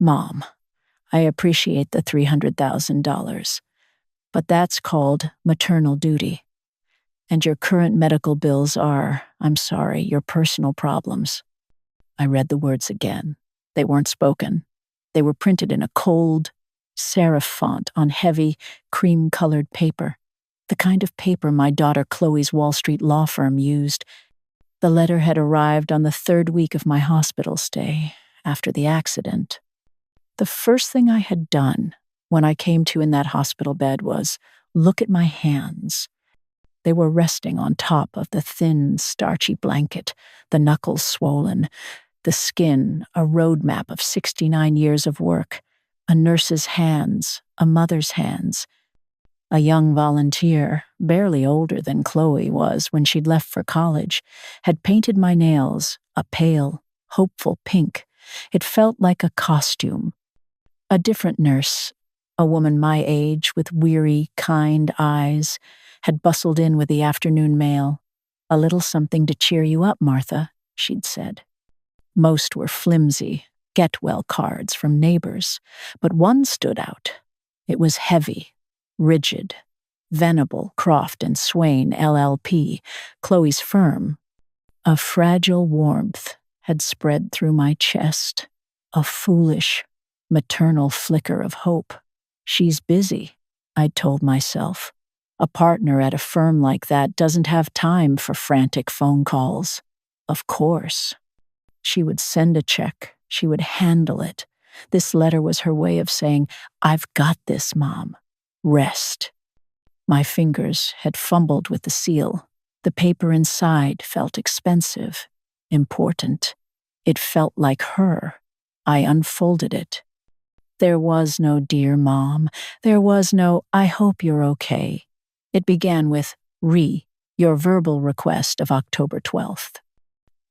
Mom, I appreciate the $300,000, but that's called maternal duty. And your current medical bills are, I'm sorry, your personal problems. I read the words again. They weren't spoken. They were printed in a cold, serif font on heavy, cream-colored paper, the kind of paper my daughter Chloe's Wall Street law firm used. The letter had arrived on the 3rd week of my hospital stay, after the accident. The first thing I had done when I came to in that hospital bed was look at my hands. They were resting on top of the thin, starchy blanket, the knuckles swollen, the skin a roadmap of 69 years of work, a nurse's hands, a mother's hands. A young volunteer, barely older than Chloe was when she'd left for college, had painted my nails a pale, hopeful pink. It felt like a costume. A different nurse, a woman my age with weary, kind eyes, had bustled in with the afternoon mail. "A little something to cheer you up, Martha," she'd said. Most were flimsy, get-well cards from neighbors, but one stood out. It was heavy, rigid. Venable, Croft and Swain, LLP, Chloe's firm. A fragile warmth had spread through my chest, a foolish, maternal flicker of hope. She's busy, I'd told myself. A partner at a firm like that doesn't have time for frantic phone calls. Of course. She would send a check. She would handle it. This letter was her way of saying, "I've got this, Mom. Rest." My fingers had fumbled with the seal. The paper inside felt expensive, important. It felt like her. I unfolded it. There was no "Dear Mom." There was no "I hope you're okay." It began with your verbal request of October 12th.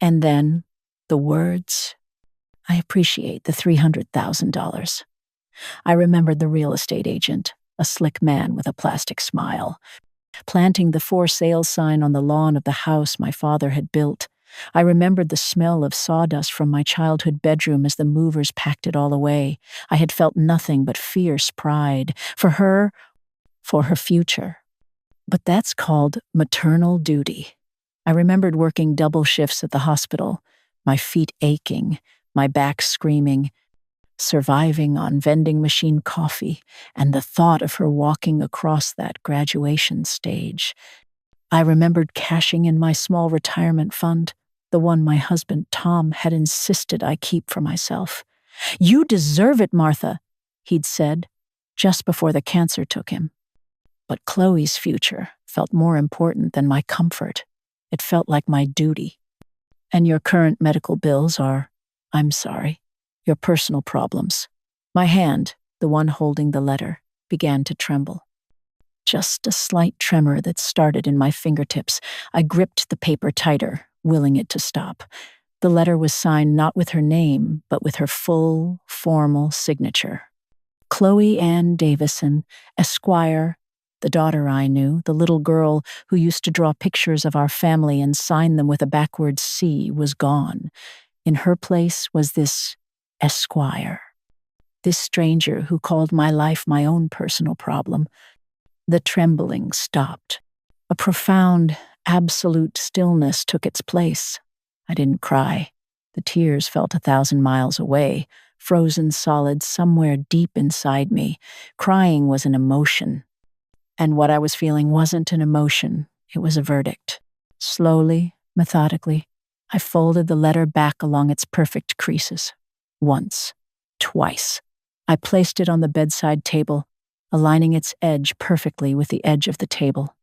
And then the words, "I appreciate the $300,000. I remembered the real estate agent, a slick man with a plastic smile, planting the "for sale" sign on the lawn of the house my father had built. I remembered the smell of sawdust from my childhood bedroom as the movers packed it all away. I had felt nothing but fierce pride for her, for her future. But that's called maternal duty. I remembered working double shifts at the hospital, my feet aching, my back screaming, surviving on vending machine coffee, and the thought of her walking across that graduation stage. I remembered cashing in my small retirement fund, the one my husband Tom had insisted I keep for myself. "You deserve it, Martha," he'd said, just before the cancer took him. But Chloe's future felt more important than my comfort. It felt like my duty. "And your current medical bills are, I'm sorry, your personal problems." My hand, the one holding the letter, began to tremble. Just a slight tremor that started in my fingertips. I gripped the paper tighter, willing it to stop. The letter was signed not with her name, but with her full, formal signature. Chloe Ann Davison, Esquire, the daughter I knew, the little girl who used to draw pictures of our family and sign them with a backwards C, was gone. In her place was this Esquire, this stranger who called my life my own personal problem. The trembling stopped. A profound, absolute stillness took its place. I didn't cry. The tears felt 1,000 miles away, frozen solid somewhere deep inside me. Crying was an emotion. And what I was feeling wasn't an emotion, it was a verdict. Slowly, methodically, I folded the letter back along its perfect creases. Once, twice. I placed it on the bedside table, aligning its edge perfectly with the edge of the table.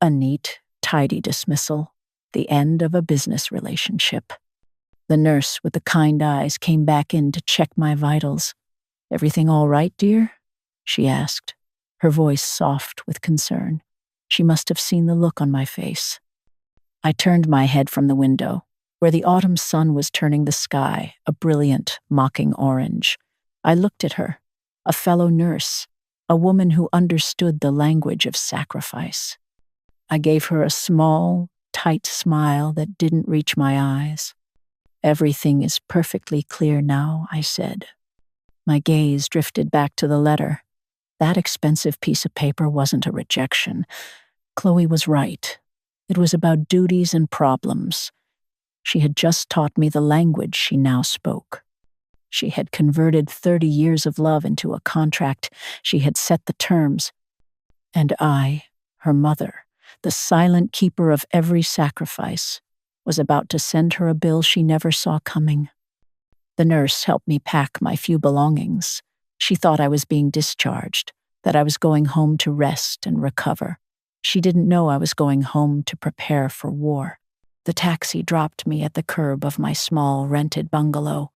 A neat, tidy dismissal, the end of a business relationship. The nurse with the kind eyes came back in to check my vitals. "Everything all right, dear?" she asked, her voice soft with concern. She must have seen the look on my face. I turned my head from the window, where the autumn sun was turning the sky a brilliant, mocking orange. I looked at her, a fellow nurse, a woman who understood the language of sacrifice. I gave her a small, tight smile that didn't reach my eyes. "Everything is perfectly clear now," I said. My gaze drifted back to the letter. That expensive piece of paper wasn't a rejection. Chloe was right. It was about duties and problems. She had just taught me the language she now spoke. She had converted 30 years of love into a contract. She had set the terms. And I, her mother, the silent keeper of every sacrifice, was about to send her a bill she never saw coming. The nurse helped me pack my few belongings. She thought I was being discharged, that I was going home to rest and recover. She didn't know I was going home to prepare for war. The taxi dropped me at the curb of my small rented bungalow.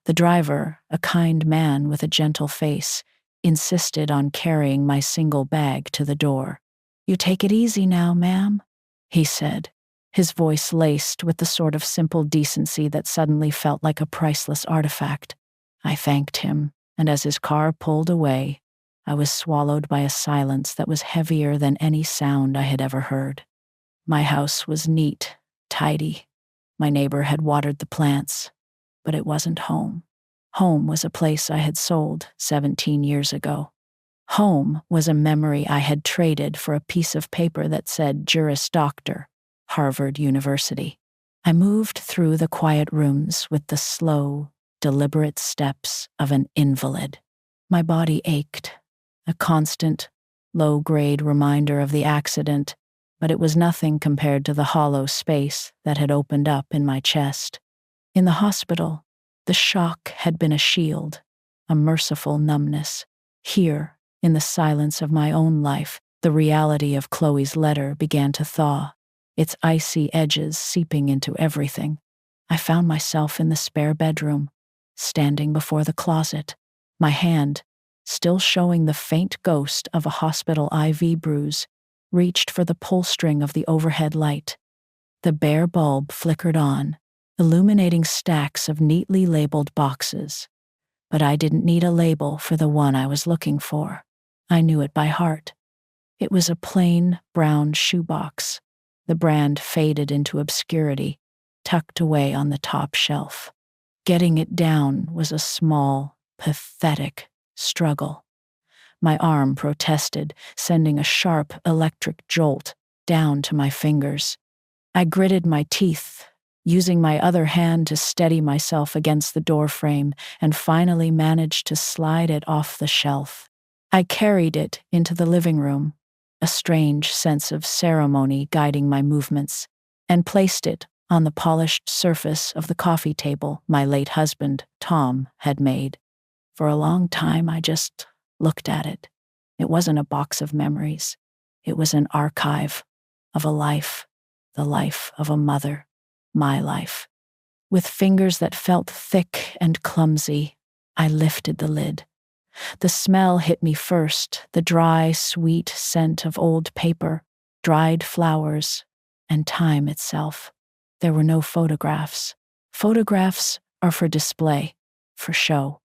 The driver, a kind man with a gentle face, insisted on carrying my single bag to the door. "You take it easy now, ma'am," he said, his voice laced with the sort of simple decency that suddenly felt like a priceless artifact. I thanked him, and as his car pulled away, I was swallowed by a silence that was heavier than any sound I had ever heard. My house was neat, tidy. My neighbor had watered the plants, but it wasn't home. Home was a place I had sold 17 years ago. Home was a memory I had traded for a piece of paper that said Juris Doctor, Harvard University. I moved through the quiet rooms with the slow, deliberate steps of an invalid. My body ached, a constant, low-grade reminder of the accident, but it was nothing compared to the hollow space that had opened up in my chest. In the hospital, the shock had been a shield, a merciful numbness. Here, in the silence of my own life, the reality of Chloe's letter began to thaw, its icy edges seeping into everything. I found myself in the spare bedroom, standing before the closet, my hand, still showing the faint ghost of a hospital IV bruise, reached for the pull string of the overhead light. The bare bulb flickered on, illuminating stacks of neatly labeled boxes. But I didn't need a label for the one I was looking for. I knew it by heart. It was a plain, brown shoebox, the brand faded into obscurity, tucked away on the top shelf. Getting it down was a small, pathetic struggle. My arm protested, sending a sharp electric jolt down to my fingers. I gritted my teeth, using my other hand to steady myself against the doorframe, and finally managed to slide it off the shelf. I carried it into the living room, a strange sense of ceremony guiding my movements, and placed it on the polished surface of the coffee table my late husband, Tom, had made. For a long time, I just looked at it. It wasn't a box of memories. It was an archive of a life, the life of a mother, my life. With fingers that felt thick and clumsy, I lifted the lid. The smell hit me first, the dry, sweet scent of old paper, dried flowers, and time itself. There were no photographs. Photographs are for display, for show.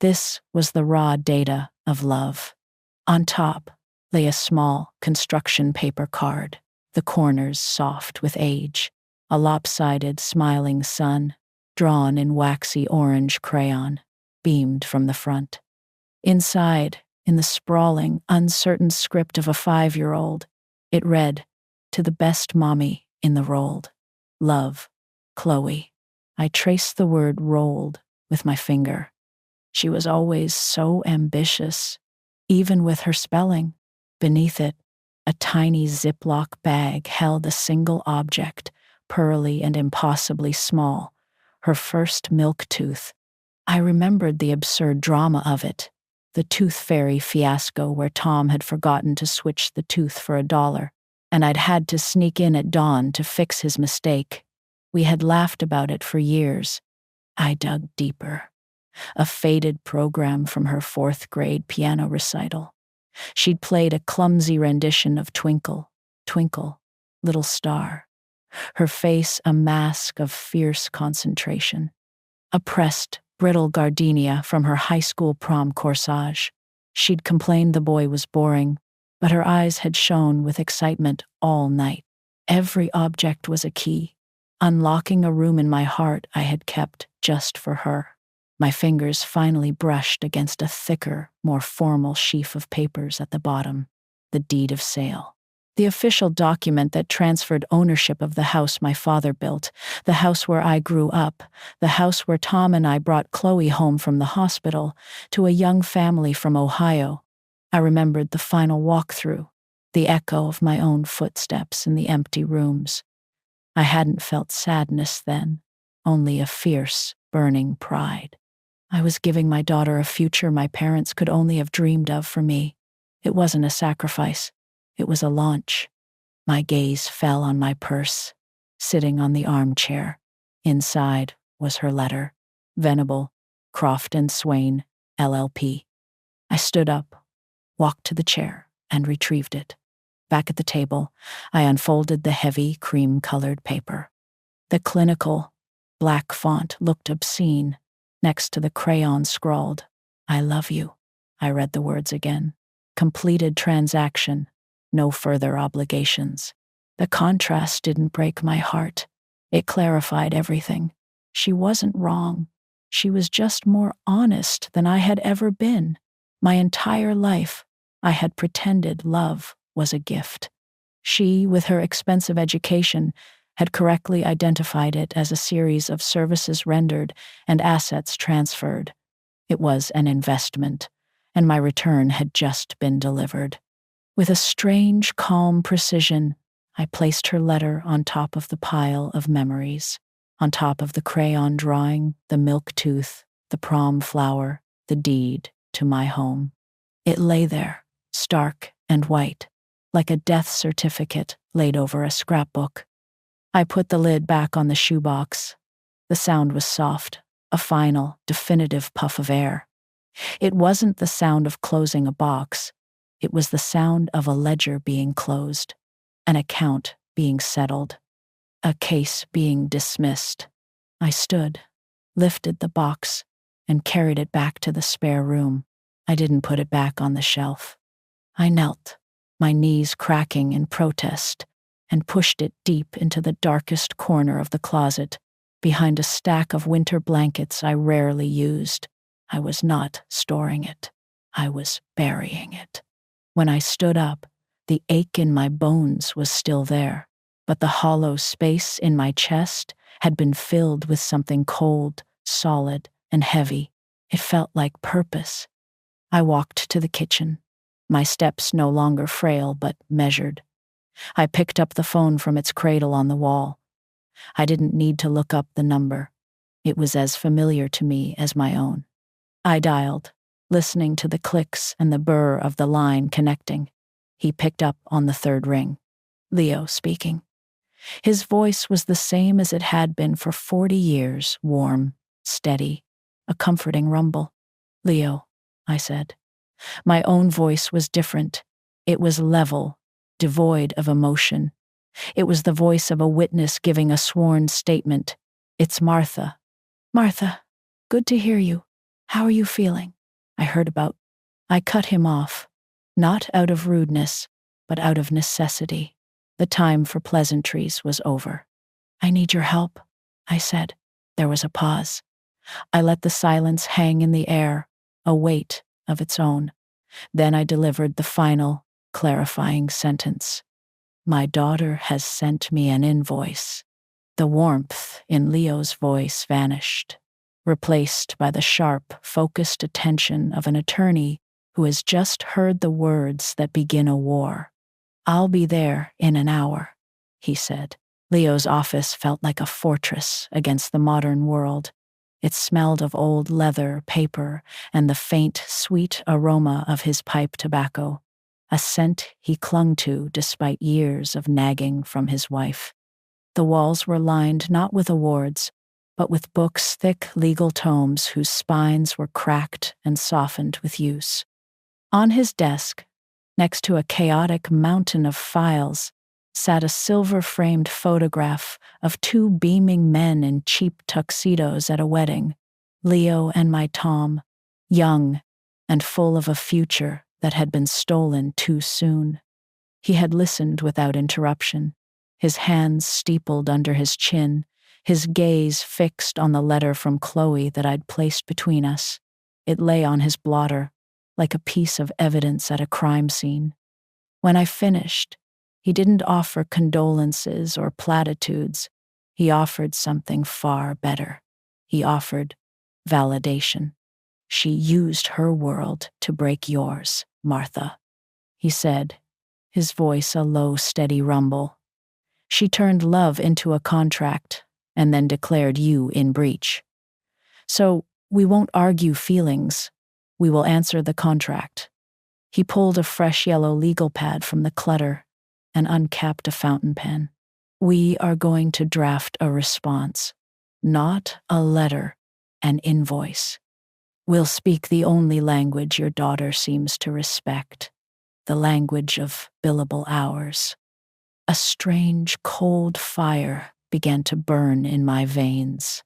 This was the raw data of love. On top lay a small construction paper card, the corners soft with age, a lopsided, smiling sun, drawn in waxy orange crayon, beamed from the front. Inside, in the sprawling, uncertain script of a 5-year-old, it read, "To the best mommy in the rolled. Love, Chloe." I traced the word rolled with my finger. She was always so ambitious, even with her spelling. Beneath it, a tiny Ziploc bag held a single object, pearly and impossibly small, her first milk tooth. I remembered the absurd drama of it, the tooth fairy fiasco where Tom had forgotten to switch the tooth for $1, and I'd had to sneak in at dawn to fix his mistake. We had laughed about it for years. I dug deeper. A faded program from her 4th grade piano recital. She'd played a clumsy rendition of Twinkle, Twinkle, Little Star, her face a mask of fierce concentration. A pressed, brittle gardenia from her high school prom corsage. She'd complained the boy was boring, but her eyes had shone with excitement all night. Every object was a key, unlocking a room in my heart I had kept just for her. My fingers finally brushed against a thicker, more formal sheaf of papers at the bottom, the deed of sale. The official document that transferred ownership of the house my father built, the house where I grew up, the house where Tom and I brought Chloe home from the hospital, to a young family from Ohio. I remembered the final walkthrough, the echo of my own footsteps in the empty rooms. I hadn't felt sadness then, only a fierce, burning pride. I was giving my daughter a future my parents could only have dreamed of for me. It wasn't a sacrifice. It was a launch. My gaze fell on my purse, sitting on the armchair. Inside was her letter. Venable, Croft and Swain, LLP. I stood up, walked to the chair, and retrieved it. Back at the table, I unfolded the heavy, cream-colored paper. The clinical, black font looked obscene. Next to the crayon scrawled, "I love you." I read the words again. Completed transaction. No further obligations. The contrast didn't break my heart. It clarified everything. She wasn't wrong. She was just more honest than I had ever been. My entire life, I had pretended love was a gift. She, with her expensive education, had correctly identified it as a series of services rendered and assets transferred. It was an investment, and my return had just been delivered. With a strange, calm precision, I placed her letter on top of the pile of memories, on top of the crayon drawing, the milk tooth, the prom flower, the deed to my home. It lay there, stark and white, like a death certificate laid over a scrapbook. I put the lid back on the shoebox. The sound was soft, a final, definitive puff of air. It wasn't the sound of closing a box. It was the sound of a ledger being closed, an account being settled, a case being dismissed. I stood, lifted the box, and carried it back to the spare room. I didn't put it back on the shelf. I knelt, my knees cracking in protest, and pushed it deep into the darkest corner of the closet, behind a stack of winter blankets I rarely used. I was not storing it. I was burying it. When I stood up, the ache in my bones was still there, but the hollow space in my chest had been filled with something cold, solid, and heavy. It felt like purpose. I walked to the kitchen, my steps no longer frail but measured. I picked up the phone from its cradle on the wall. I didn't need to look up the number. It was as familiar to me as my own. I dialed, listening to the clicks and the burr of the line connecting. He picked up on the third ring. Leo speaking. His voice was the same as it had been for 40 years, warm, steady, a comforting rumble. "Leo," I said. My own voice was different. It was level, devoid of emotion. It was the voice of a witness giving a sworn statement. "It's Martha." "Martha, good to hear you. How are you feeling?" I cut him off, not out of rudeness, but out of necessity. The time for pleasantries was over. "I need your help," I said. There was a pause. I let the silence hang in the air, a weight of its own. Then I delivered the final, clarifying sentence. "My daughter has sent me an invoice." The warmth in Leo's voice vanished, replaced by the sharp, focused attention of an attorney who has just heard the words that begin a war. "I'll be there in an hour," he said. Leo's office felt like a fortress against the modern world. It smelled of old leather, paper, and the faint, sweet aroma of his pipe tobacco, a scent he clung to despite years of nagging from his wife. The walls were lined not with awards, but with books, thick legal tomes whose spines were cracked and softened with use. On his desk, next to a chaotic mountain of files, sat a silver-framed photograph of two beaming men in cheap tuxedos at a wedding, Leo and my Tom, young and full of a future that had been stolen too soon. He had listened without interruption, his hands steepled under his chin, his gaze fixed on the letter from Chloe that I'd placed between us. It lay on his blotter, like a piece of evidence at a crime scene. When I finished, he didn't offer condolences or platitudes. He offered something far better. He offered validation. "She used her world to break yours, Martha," he said, his voice a low, steady rumble. "She turned love into a contract and then declared you in breach. So we won't argue feelings. We will answer the contract." He pulled a fresh yellow legal pad from the clutter and uncapped a fountain pen. "We are going to draft a response, not a letter, an invoice. We'll speak the only language your daughter seems to respect, the language of billable hours." A strange, cold fire began to burn in my veins.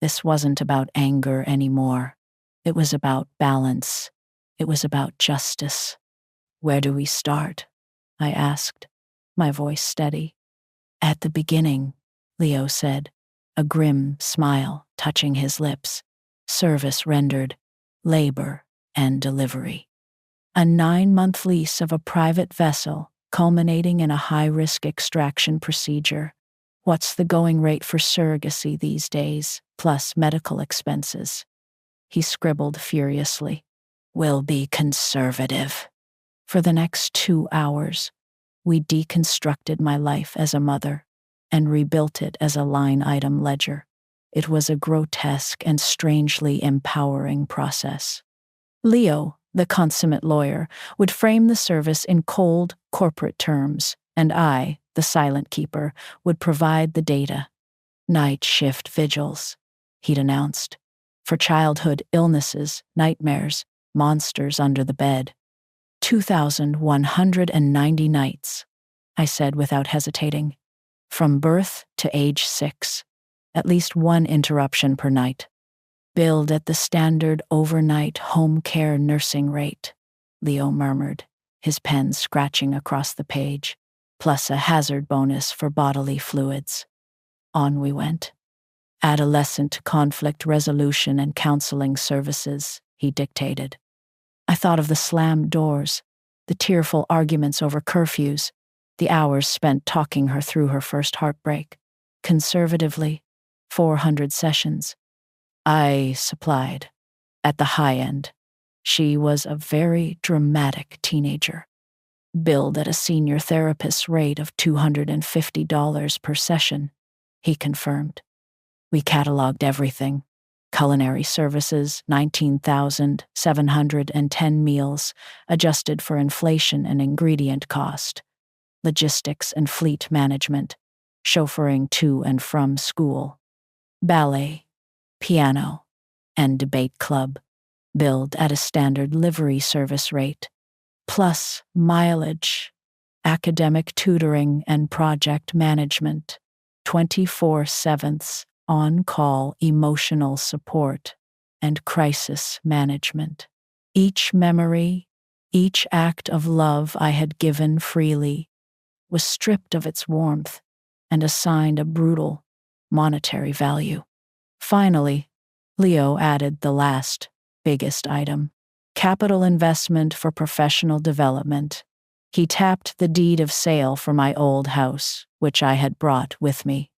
This wasn't about anger anymore. It was about balance. It was about justice. "Where do we start?" I asked, my voice steady. "At the beginning," Leo said, a grim smile touching his lips. "Service rendered, labor, and delivery. A 9-month lease of a private vessel culminating in a high-risk extraction procedure. What's the going rate for surrogacy these days, plus medical expenses?" He scribbled furiously. "We'll be conservative." For the next 2 hours, we deconstructed my life as a mother and rebuilt it as a line-item ledger. It was a grotesque and strangely empowering process. Leo, the consummate lawyer, would frame the service in cold, corporate terms, and I, the silent keeper, would provide the data. "Night shift vigils," he'd announced, "for childhood illnesses, nightmares, monsters under the bed." 2,190 nights, I said without hesitating. "From birth to age 6, at least 1 interruption per night. Billed at the standard overnight home care nursing rate," Leo murmured, his pen scratching across the page, "plus a hazard bonus for bodily fluids." On we went. "Adolescent conflict resolution and counseling services," he dictated. I thought of the slammed doors, the tearful arguments over curfews, the hours spent talking her through her first heartbreak. Conservatively, 400 sessions. I supplied, at the high end. She was a very dramatic teenager. Billed at a senior therapist's rate of $250 per session, he confirmed. We cataloged everything. Culinary services, 19,710 meals, adjusted for inflation and ingredient cost. Logistics and fleet management, chauffeuring to and from school. Ballet, piano, and debate club, billed at a standard livery service rate. Plus mileage, academic tutoring and project management, 24/7 on-call emotional support, and crisis management. Each memory, each act of love I had given freely, was stripped of its warmth and assigned a brutal monetary value. Finally, Leo added the last, biggest item: capital investment for professional development. He tapped the deed of sale for my old house, which I had brought with me.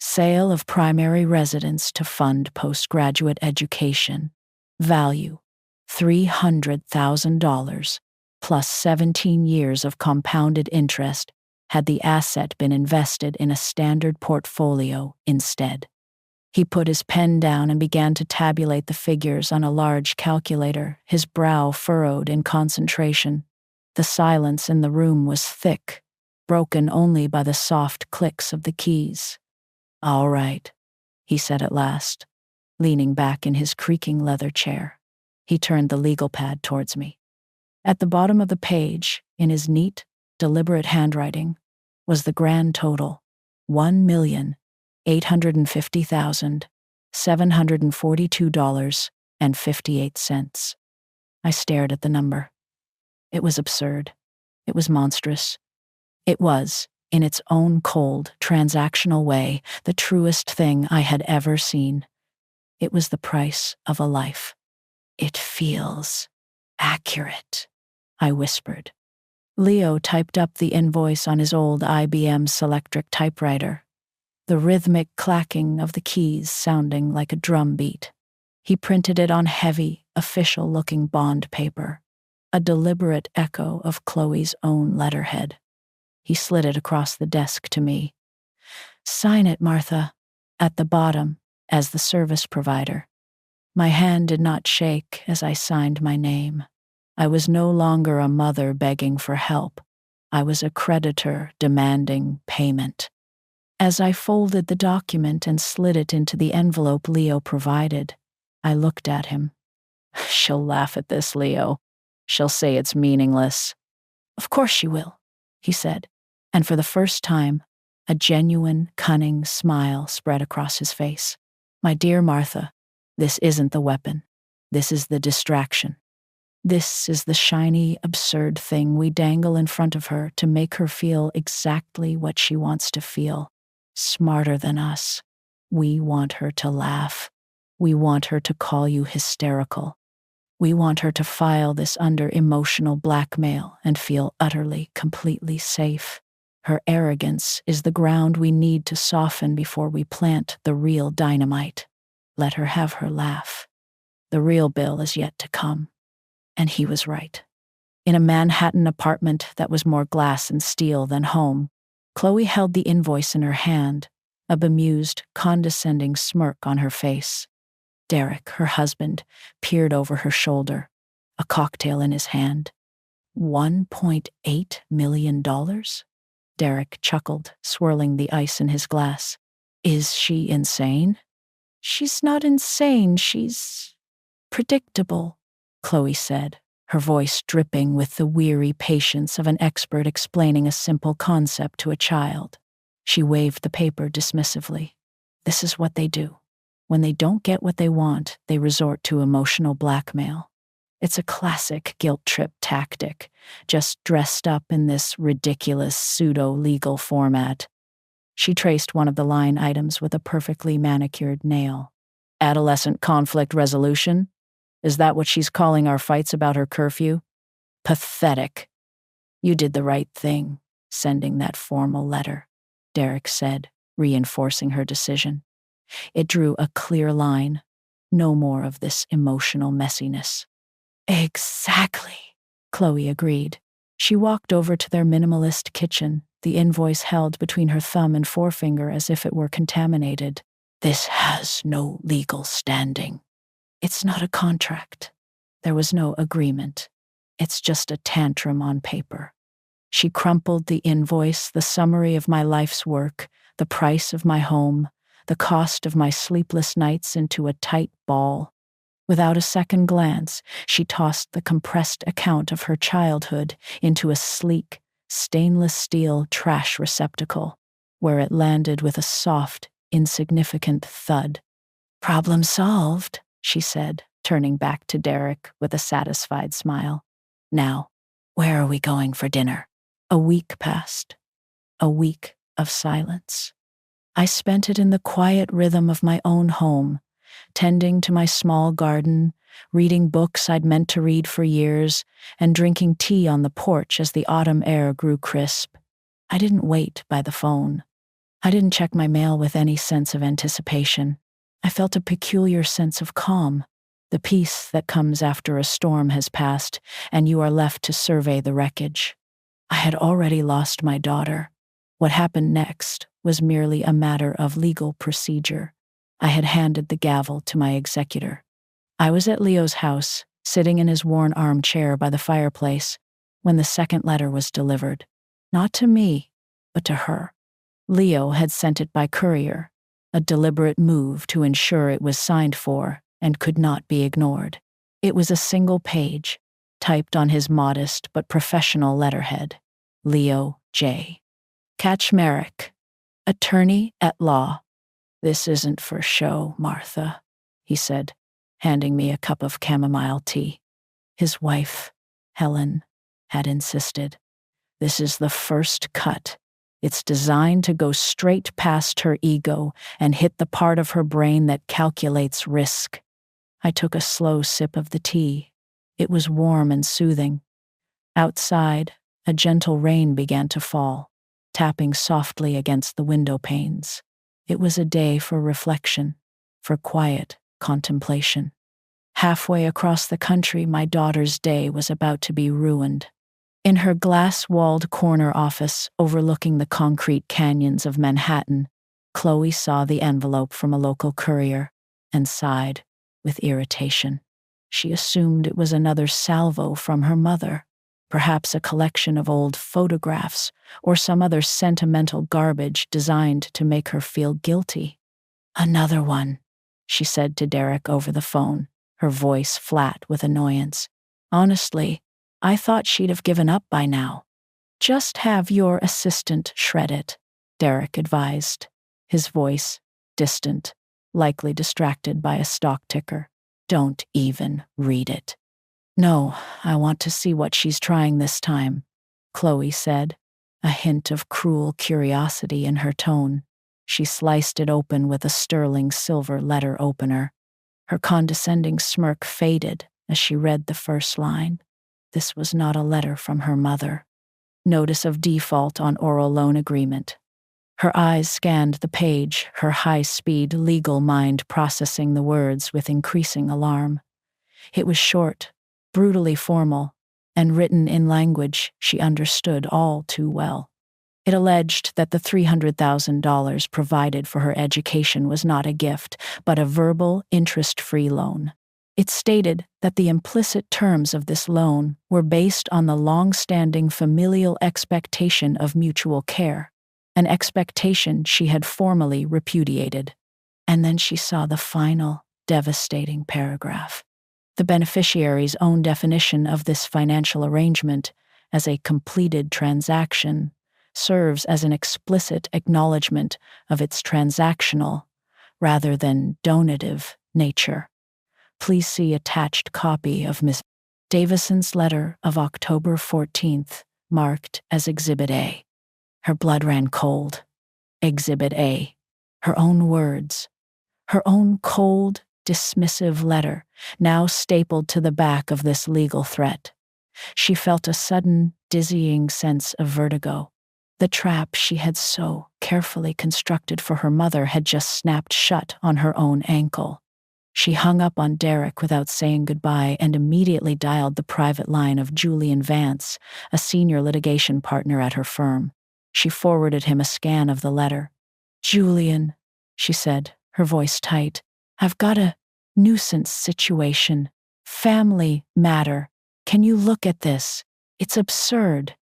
Sale of primary residence to fund postgraduate education. Value, $300,000, plus 17 years of compounded interest had the asset been invested in a standard portfolio instead. He put his pen down and began to tabulate the figures on a large calculator, his brow furrowed in concentration. The silence in the room was thick, broken only by the soft clicks of the keys. "All right," he said at last, leaning back in his creaking leather chair. He turned the legal pad towards me. At the bottom of the page, in his neat, deliberate handwriting, was the grand total: $1,850,742.58. I stared at the number. It was absurd. It was monstrous. It was, in its own cold, transactional way, the truest thing I had ever seen. It was the price of a life. "It feels accurate," I whispered. Leo typed up the invoice on his old IBM Selectric typewriter, the rhythmic clacking of the keys sounding like a drum beat. He printed it on heavy, official-looking bond paper, a deliberate echo of Chloe's own letterhead. He slid it across the desk to me. "Sign it, Martha," at the bottom, as the service provider. My hand did not shake as I signed my name. I was no longer a mother begging for help. I was a creditor demanding payment. As I folded the document and slid it into the envelope Leo provided, I looked at him. "She'll laugh at this, Leo. She'll say it's meaningless." "Of course she will," he said, and for the first time, a genuine, cunning smile spread across his face. "My dear Martha, this isn't the weapon. This is the distraction. This is the shiny, absurd thing we dangle in front of her to make her feel exactly what she wants to feel. Smarter than us. We want her to laugh. We want her to call you hysterical. We want her to file this under emotional blackmail and feel utterly, completely safe. Her arrogance is the ground we need to soften before we plant the real dynamite. Let her have her laugh. The real bill is yet to come." And he was right. In a Manhattan apartment that was more glass and steel than home, Chloe held the invoice in her hand, a bemused, condescending smirk on her face. Derek, her husband, peered over her shoulder, a cocktail in his hand. $1.8 million? Derek chuckled, swirling the ice in his glass. "Is she insane?" "She's not insane, she's predictable," Chloe said, her voice dripping with the weary patience of an expert explaining a simple concept to a child. She waved the paper dismissively. "This is what they do. When they don't get what they want, they resort to emotional blackmail. It's a classic guilt trip tactic, just dressed up in this ridiculous pseudo-legal format." She traced one of the line items with a perfectly manicured nail. "Adolescent conflict resolution? Is that what she's calling our fights about her curfew? Pathetic." "You did the right thing, sending that formal letter," Derek said, reinforcing her decision. It drew a clear line. No more of this emotional messiness. "Exactly," Chloe agreed. She walked over to their minimalist kitchen, the invoice held between her thumb and forefinger as if it were contaminated. "This has no legal standing. It's not a contract. There was no agreement. It's just a tantrum on paper." She crumpled the invoice, the summary of my life's work, the price of my home, the cost of my sleepless nights into a tight ball. Without a second glance, she tossed the compressed account of her childhood into a sleek, stainless steel trash receptacle, where it landed with a soft, insignificant thud. "Problem solved," she said, turning back to Derek with a satisfied smile. "Now, where are we going for dinner?" A week passed. A week of silence. I spent it in the quiet rhythm of my own home, tending to my small garden, reading books I'd meant to read for years, and drinking tea on the porch as the autumn air grew crisp. I didn't wait by the phone. I didn't check my mail with any sense of anticipation. I felt a peculiar sense of calm, the peace that comes after a storm has passed and you are left to survey the wreckage. I had already lost my daughter. What happened next was merely a matter of legal procedure. I had handed the gavel to my executor. I was at Leo's house, sitting in his worn armchair by the fireplace, when the second letter was delivered. Not to me, but to her. Leo had sent it by courier, a deliberate move to ensure it was signed for and could not be ignored. It was a single page, typed on his modest but professional letterhead. Leo J. Kaczmarek, attorney at law. "This isn't for show, Martha," he said, handing me a cup of chamomile tea. His wife, Helen, had insisted. "This is the first cut. It's designed to go straight past her ego and hit the part of her brain that calculates risk. I took a slow sip of the tea. It was warm and soothing. Outside, a gentle rain began to fall, tapping softly against the window panes. It was a day for reflection, for quiet contemplation. Halfway across the country, my daughter's day was about to be ruined. In her glass-walled corner office overlooking the concrete canyons of Manhattan, Chloe saw the envelope from a local courier and sighed with irritation. She assumed it was another salvo from her mother, perhaps a collection of old photographs or some other sentimental garbage designed to make her feel guilty. "Another one," she said to Derek over the phone, her voice flat with annoyance. "Honestly, I thought she'd have given up by now." "Just have your assistant shred it," Derek advised, his voice distant, likely distracted by a stock ticker. "Don't even read it." "No, I want to see what she's trying this time," Chloe said, a hint of cruel curiosity in her tone. She sliced it open with a sterling silver letter opener. Her condescending smirk faded as she read the first line. This was not a letter from her mother. Notice of default on oral loan agreement. Her eyes scanned the page, her high-speed legal mind processing the words with increasing alarm. It was short, brutally formal, and written in language she understood all too well. It alleged that the $300,000 provided for her education was not a gift, but a verbal, interest-free loan. It stated that the implicit terms of this loan were based on the long-standing familial expectation of mutual care, an expectation she had formally repudiated. And then she saw the final, devastating paragraph. The beneficiary's own definition of this financial arrangement as a completed transaction serves as an explicit acknowledgement of its transactional, rather than donative, nature. Please see attached copy of Ms. Davison's letter of October 14th, marked as Exhibit A. Her blood ran cold. Exhibit A. Her own words. Her own cold, dismissive letter, now stapled to the back of this legal threat. She felt a sudden, dizzying sense of vertigo. The trap she had so carefully constructed for her mother had just snapped shut on her own ankle. She hung up on Derek without saying goodbye and immediately dialed the private line of Julian Vance, a senior litigation partner at her firm. She forwarded him a scan of the letter. "Julian," she said, her voice tight, "I've got a nuisance situation. Family matter. Can you look at this? It's absurd."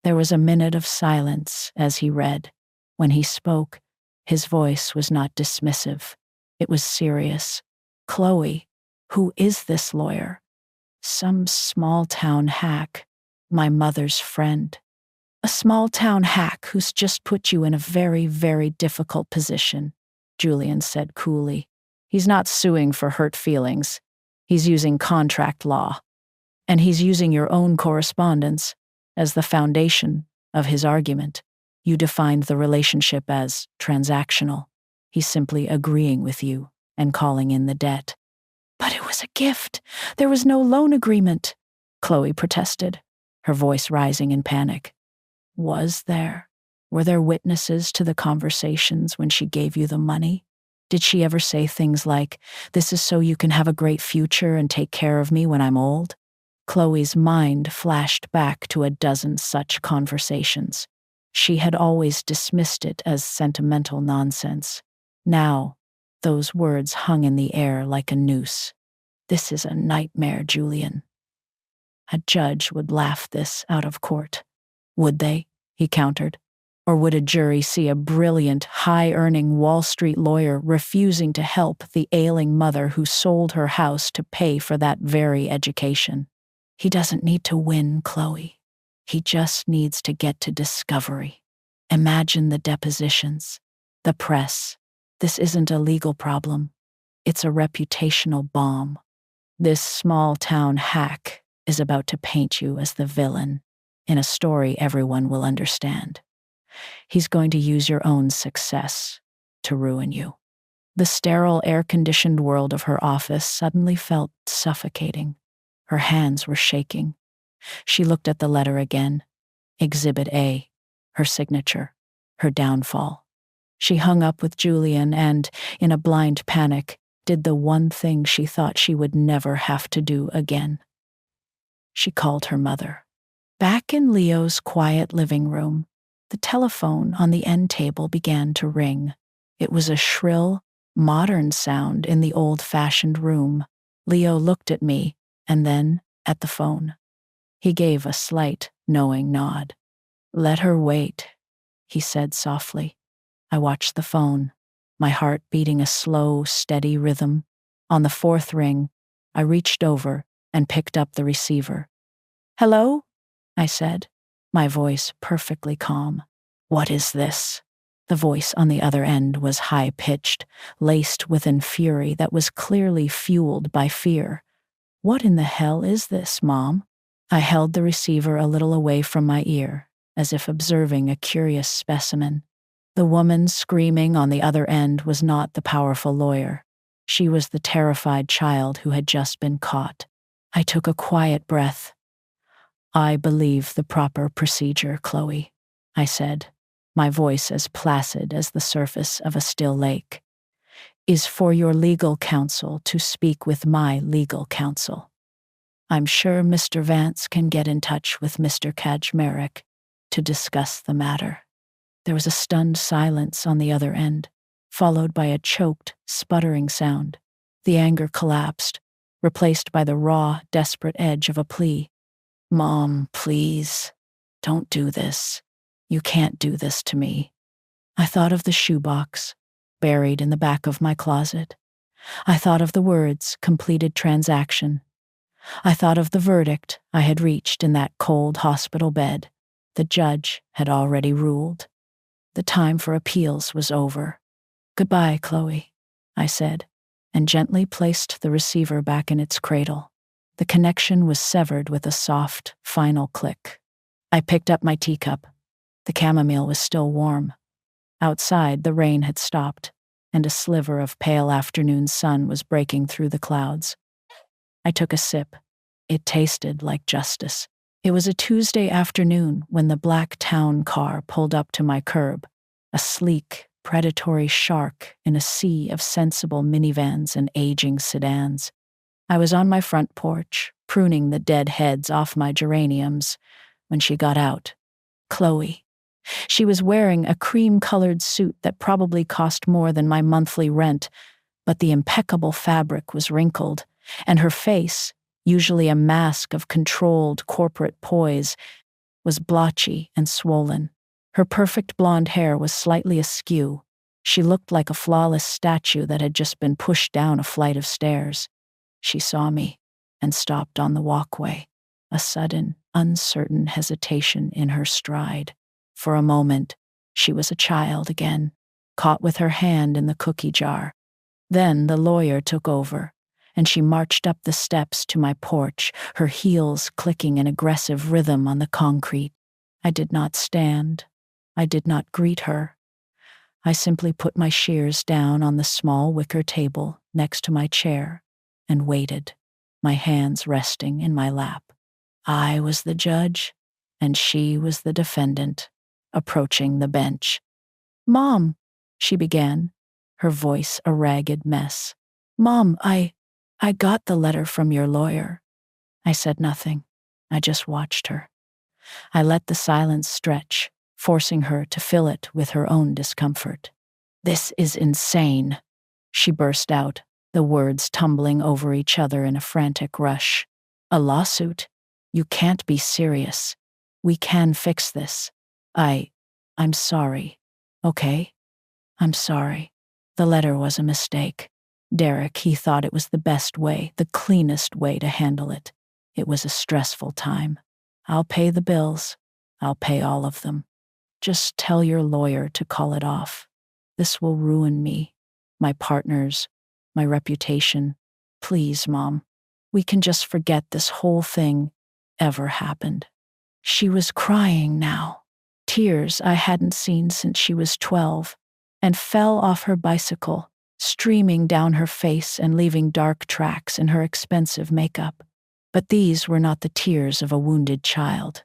There was a minute of silence as he read. When he spoke, his voice was not dismissive. It was serious. "Chloe, who is this lawyer?" "Some small-town hack. My mother's friend." "A small-town hack who's just put you in a very, very difficult position," Julian said coolly. "He's not suing for hurt feelings. He's using contract law. And he's using your own correspondence as the foundation of his argument. You defined the relationship as transactional. He's simply agreeing with you and calling in the debt." "But it was a gift. There was no loan agreement," Chloe protested, her voice rising in panic. "Was there? Were there witnesses to the conversations when she gave you the money? Did she ever say things like, 'This is so you can have a great future and take care of me when I'm old'?" Chloe's mind flashed back to a dozen such conversations. She had always dismissed it as sentimental nonsense. Now, those words hung in the air like a noose. "This is a nightmare, Julian." A judge would laugh this out of court. Would they? He countered. Or would a jury see a brilliant, high-earning Wall Street lawyer refusing to help the ailing mother who sold her house to pay for that very education? He doesn't need to win, Chloe. He just needs to get to discovery. Imagine the depositions, the press. This isn't a legal problem. It's a reputational bomb. This small-town hack is about to paint you as the villain in a story everyone will understand. He's going to use your own success to ruin you. The sterile, air-conditioned world of her office suddenly felt suffocating. Her hands were shaking. She looked at the letter again. Exhibit A, her signature, her downfall. She hung up with Julian and, in a blind panic, did the one thing she thought she would never have to do again. She called her mother. Back in Leo's quiet living room, the telephone on the end table began to ring. It was a shrill, modern sound in the old-fashioned room. Leo looked at me and then at the phone. He gave a slight, knowing nod. "Let her wait," he said softly. I watched the phone, my heart beating a slow, steady rhythm. On the fourth ring, I reached over and picked up the receiver. "Hello?" I said, my voice perfectly calm. "What is this?" The voice on the other end was high-pitched, laced with an fury that was clearly fueled by fear. "What in the hell is this, Mom?" I held the receiver a little away from my ear, as if observing a curious specimen. The woman screaming on the other end was not the powerful lawyer. She was the terrified child who had just been caught. I took a quiet breath. "I believe the proper procedure, Chloe," I said, my voice as placid as the surface of a still lake, "is for your legal counsel to speak with my legal counsel. I'm sure Mr. Vance can get in touch with Mr. Kaczmarek to discuss the matter." There was a stunned silence on the other end, followed by a choked, sputtering sound. The anger collapsed, replaced by the raw, desperate edge of a plea. "Mom, please, don't do this. You can't do this to me." I thought of the shoebox, buried in the back of my closet. I thought of the words, completed transaction. I thought of the verdict I had reached in that cold hospital bed. The judge had already ruled. The time for appeals was over. "Goodbye, Chloe," I said, and gently placed the receiver back in its cradle. The connection was severed with a soft, final click. I picked up my teacup. The chamomile was still warm. Outside, the rain had stopped, and a sliver of pale afternoon sun was breaking through the clouds. I took a sip. It tasted like justice. It was a Tuesday afternoon when the black town car pulled up to my curb, a sleek, predatory shark in a sea of sensible minivans and aging sedans. I was on my front porch, pruning the dead heads off my geraniums, when she got out. Chloe. She was wearing a cream-colored suit that probably cost more than my monthly rent, but the impeccable fabric was wrinkled, and her face, usually a mask of controlled corporate poise, was blotchy and swollen. Her perfect blonde hair was slightly askew. She looked like a flawless statue that had just been pushed down a flight of stairs. She saw me and stopped on the walkway, a sudden, uncertain hesitation in her stride. For a moment, she was a child again, caught with her hand in the cookie jar. Then the lawyer took over, and she marched up the steps to my porch, her heels clicking in aggressive rhythm on the concrete. I did not stand. I did not greet her. I simply put my shears down on the small wicker table next to my chair and waited, my hands resting in my lap. I was the judge, and she was the defendant, approaching the bench. "Mom," she began, her voice a ragged mess. "Mom, I got the letter from your lawyer." I said nothing. I just watched her. I let the silence stretch, forcing her to fill it with her own discomfort. "This is insane," she burst out, the words tumbling over each other in a frantic rush. "A lawsuit? You can't be serious. We can fix this. I'm sorry. Okay? I'm sorry. The letter was a mistake. Derek, he thought it was the best way, the cleanest way to handle it. It was a stressful time. I'll pay the bills. I'll pay all of them. Just tell your lawyer to call it off. This will ruin me, my partners, my reputation. Please, Mom. We can just forget this whole thing ever happened." She was crying now, tears I hadn't seen since she was 12, and fell off her bicycle, streaming down her face and leaving dark tracks in her expensive makeup. But these were not the tears of a wounded child.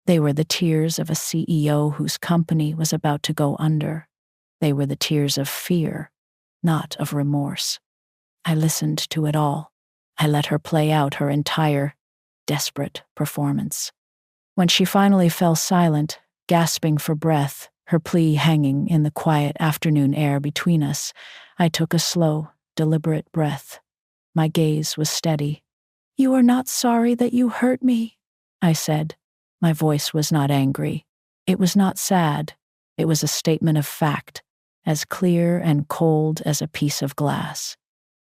They were the tears of a CEO whose company was about to go under. They were the tears of fear, not of remorse. I listened to it all. I let her play out her entire, desperate performance. When she finally fell silent, gasping for breath, her plea hanging in the quiet afternoon air between us, I took a slow, deliberate breath. My gaze was steady. "You are not sorry that you hurt me," I said. My voice was not angry. It was not sad. It was a statement of fact, as clear and cold as a piece of glass.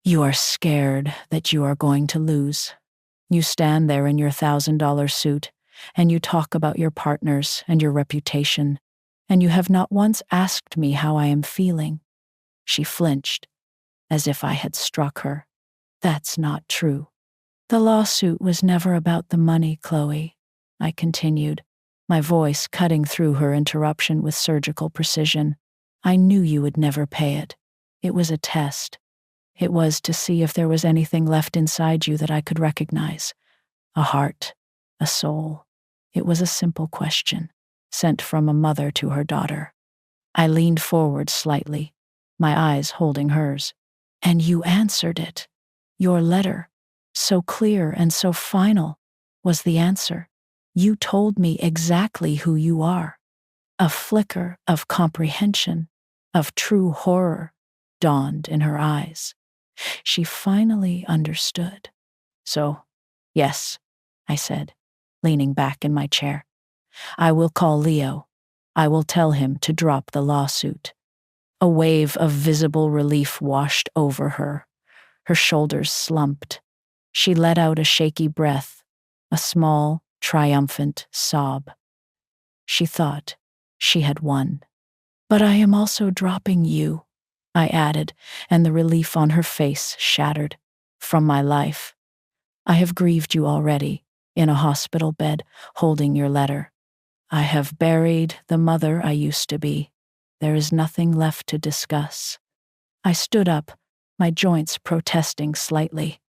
"You are scared that you are going to lose. You stand there in your $1,000 suit, and you talk about your partners and your reputation, and you have not once asked me how I am feeling." She flinched, as if I had struck her. "That's not true." "The lawsuit was never about the money, Chloe," I continued, my voice cutting through her interruption with surgical precision. "I knew you would never pay it. It was a test. It was to see if there was anything left inside you that I could recognize. A heart, a soul. It was a simple question, sent from a mother to her daughter." I leaned forward slightly, my eyes holding hers. "And you answered it. Your letter, so clear and so final, was the answer. You told me exactly who you are." A flicker of comprehension, of true horror, dawned in her eyes. She finally understood. "So, yes," I said, leaning back in my chair. "I will call Leo. I will tell him to drop the lawsuit." A wave of visible relief washed over her. Her shoulders slumped. She let out a shaky breath, a small, triumphant sob. She thought she had won. "But I am also dropping you," I added, and the relief on her face shattered. "From my life. I have grieved you already, in a hospital bed, holding your letter. I have buried the mother I used to be. There is nothing left to discuss." I stood up, my joints protesting slightly.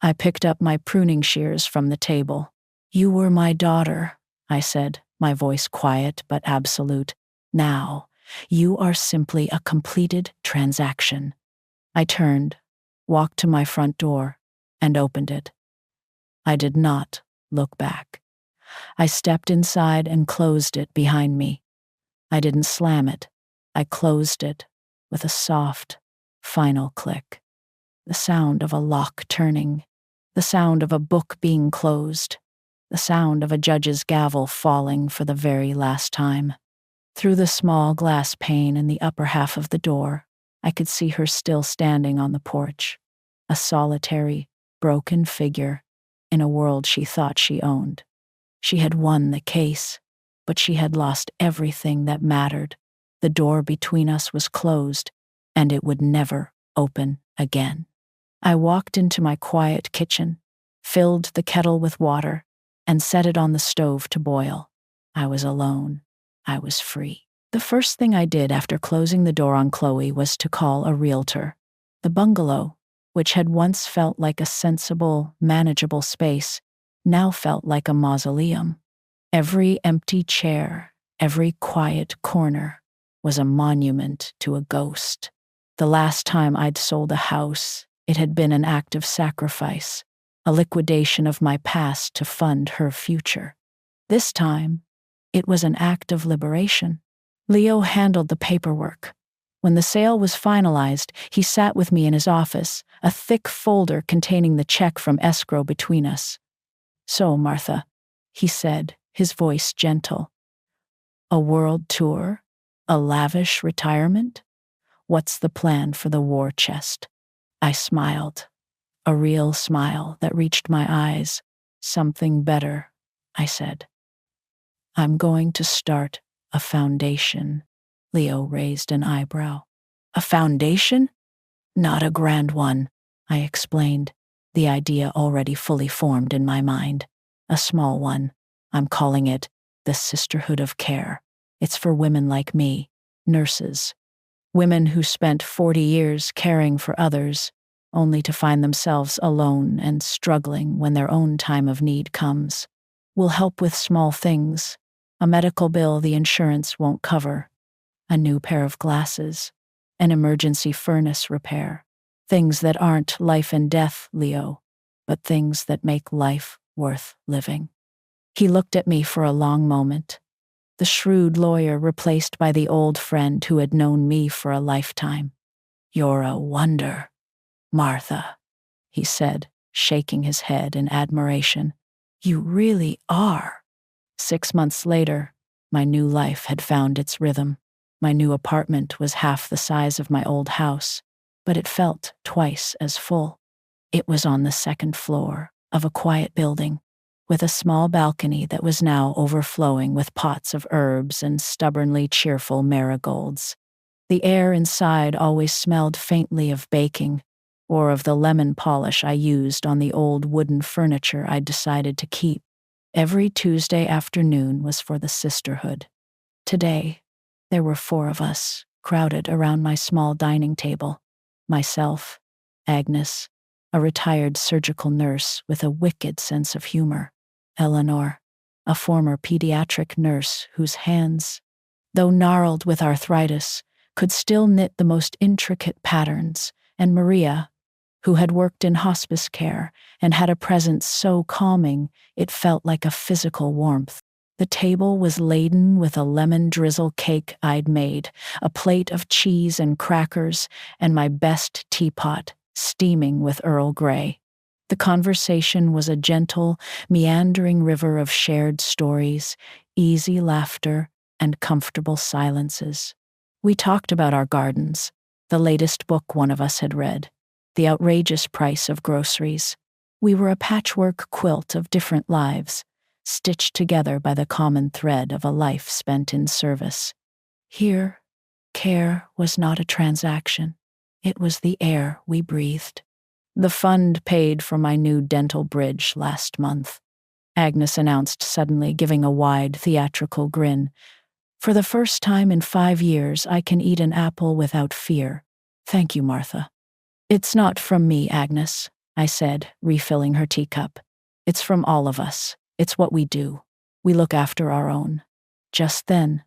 I picked up my pruning shears from the table. "You were my daughter," I said, my voice quiet but absolute. "Now, you are simply a completed transaction." I turned, walked to my front door, and opened it. I did not look back. I stepped inside and closed it behind me. I didn't slam it. I closed it with a soft, final click. The sound of a lock turning, the sound of a book being closed, the sound of a judge's gavel falling for the very last time. Through the small glass pane in the upper half of the door, I could see her still standing on the porch, a solitary, broken figure in a world she thought she owned. She had won the case, but she had lost everything that mattered. The door between us was closed, and it would never open again. I walked into my quiet kitchen, filled the kettle with water, and set it on the stove to boil. I was alone. I was free. The first thing I did after closing the door on Chloe was to call a realtor. The bungalow, which had once felt like a sensible, manageable space, now felt like a mausoleum. Every empty chair, every quiet corner, was a monument to a ghost. The last time I'd sold a house, it had been an act of sacrifice, a liquidation of my past to fund her future. This time, it was an act of liberation. Leo handled the paperwork. When the sale was finalized, he sat with me in his office, a thick folder containing the check from escrow between us. "So, Martha," he said, his voice gentle. "A world tour? A lavish retirement? What's the plan for the war chest?" I smiled, a real smile that reached my eyes. "Something better," I said. "I'm going to start a foundation." Leo raised an eyebrow. "A foundation?" "Not a grand one," I explained, the idea already fully formed in my mind. "A small one. I'm calling it the Sisterhood of Care. It's for women like me, nurses. Women who spent 40 years caring for others, only to find themselves alone and struggling when their own time of need comes. We'll help with small things, a medical bill the insurance won't cover, a new pair of glasses, an emergency furnace repair. Things that aren't life and death, Leo, but things that make life worth living. He looked at me for a long moment, the shrewd lawyer replaced by the old friend who had known me for a lifetime. "You're a wonder, Martha," he said, shaking his head in admiration. "You really are." 6 months later, my new life had found its rhythm. My new apartment was half the size of my old house, but it felt twice as full. It was on the second floor of a quiet building, with a small balcony that was now overflowing with pots of herbs and stubbornly cheerful marigolds. The air inside always smelled faintly of baking, or of the lemon polish I used on the old wooden furniture I'd decided to keep. Every Tuesday afternoon was for the sisterhood. Today, there were 4 of us, crowded around my small dining table. Myself, Agnes, a retired surgical nurse with a wicked sense of humor, Eleanor, a former pediatric nurse whose hands, though gnarled with arthritis, could still knit the most intricate patterns, and Maria, who had worked in hospice care and had a presence so calming it felt like a physical warmth. The table was laden with a lemon drizzle cake I'd made, a plate of cheese and crackers, and my best teapot, steaming with Earl Grey. The conversation was a gentle, meandering river of shared stories, easy laughter, and comfortable silences. We talked about our gardens, the latest book one of us had read, the outrageous price of groceries. We were a patchwork quilt of different lives, stitched together by the common thread of a life spent in service. Here, care was not a transaction. It was the air we breathed. "The fund paid for my new dental bridge last month," Agnes announced suddenly, giving a wide, theatrical grin. "For the first time in 5 years, I can eat an apple without fear. Thank you, Martha." "It's not from me, Agnes," I said, refilling her teacup. "It's from all of us. It's what we do. We look after our own." Just then,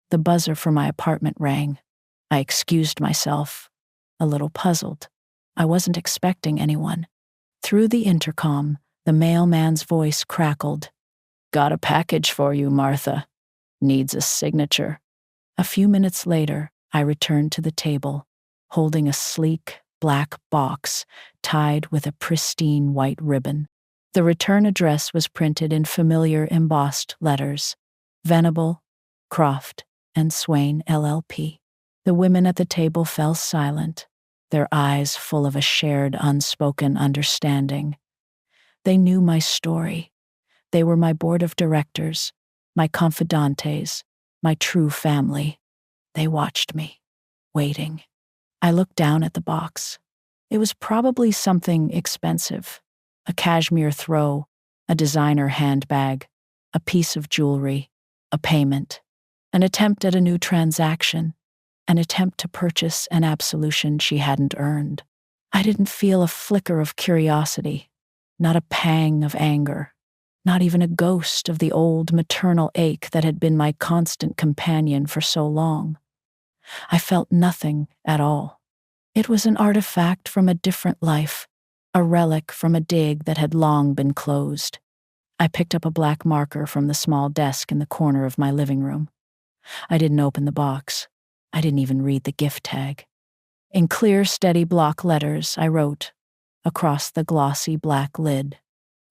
the buzzer for my apartment rang. I excused myself, a little puzzled. I wasn't expecting anyone. Through the intercom, the mailman's voice crackled. "Got a package for you, Martha. Needs a signature." A few minutes later, I returned to the table, holding a sleek, black box tied with a pristine white ribbon. The return address was printed in familiar embossed letters: Venable, Croft, and Swain, LLP. The women at the table fell silent, their eyes full of a shared unspoken understanding. They knew my story. They were my board of directors, my confidantes, my true family. They watched me, waiting. I looked down at the box. It was probably something expensive. A cashmere throw, a designer handbag, a piece of jewelry, a payment, an attempt at a new transaction, an attempt to purchase an absolution she hadn't earned. I didn't feel a flicker of curiosity, not a pang of anger, not even a ghost of the old maternal ache that had been my constant companion for so long. I felt nothing at all. It was an artifact from a different life, a relic from a dig that had long been closed. I picked up a black marker from the small desk in the corner of my living room. I didn't open the box. I didn't even read the gift tag. In clear, steady block letters, I wrote, across the glossy black lid,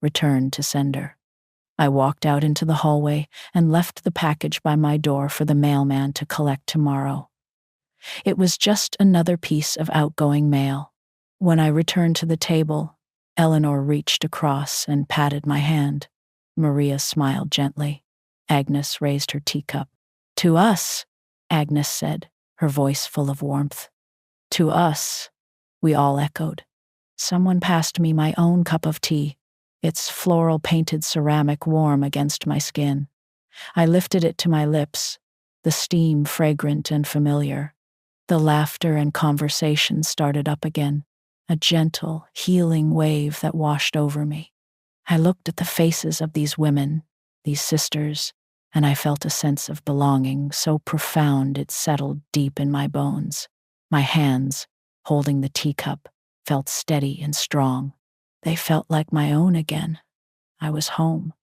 "Return to sender." I walked out into the hallway and left the package by my door for the mailman to collect tomorrow. It was just another piece of outgoing mail. When I returned to the table, Eleanor reached across and patted my hand. Maria smiled gently. Agnes raised her teacup. "To us," Agnes said, her voice full of warmth. "To us," we all echoed. Someone passed me my own cup of tea, its floral-painted ceramic warm against my skin. I lifted it to my lips, the steam fragrant and familiar. The laughter and conversation started up again, a gentle, healing wave that washed over me. I looked at the faces of these women, these sisters, and I felt a sense of belonging so profound it settled deep in my bones. My hands, holding the teacup, felt steady and strong. They felt like my own again. I was home.